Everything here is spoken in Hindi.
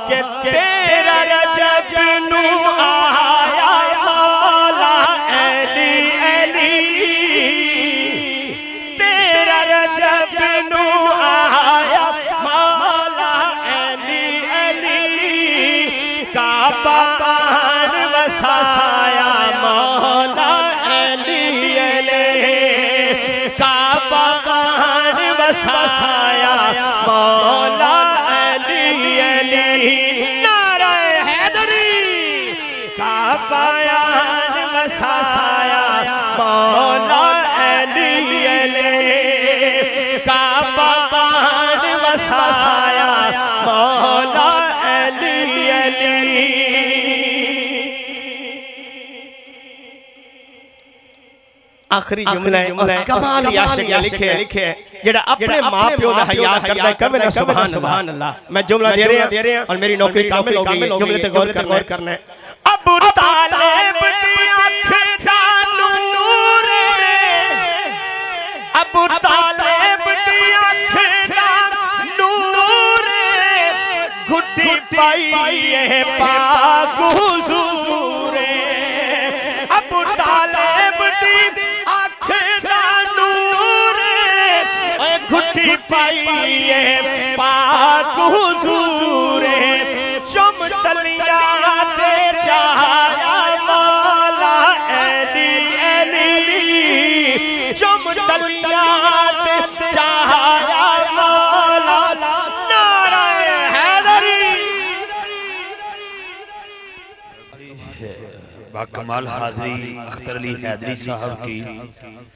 के तेरा रजब नू आया मौला अली अली, तेरा रजब नू आया मौला अली अली, काबा वसाया मौला अली अली, काबा वसाया मौला अली अली, नारा हैदरी, काबा वसाया मौला अली अली, काबा वसाया मौला अली अली। आखिरी जुमला कमाल याशिक लिखे जेड़ा अपने मां प्यो दा हया करदा कवे ना सुभान अल्लाह। मैं जुमला दे रहे हैं और मेरी नौकरी कामिल हो गई, जुमले पे गौर करना है। अबू तालिब दी आंख दा नूर, अबू तालिब दी आंख दा नूर, घुटी पाई है पाक हुजूर, अबू तालिब दी घुटी पाइए पाक हुजूर, चुम तलिया ते चाया मौला अली अली, चुम तलिया ते चाया मौला, नारा हैदरी। बाकमाल हाज़री अख्तर अली हैदरी साहब की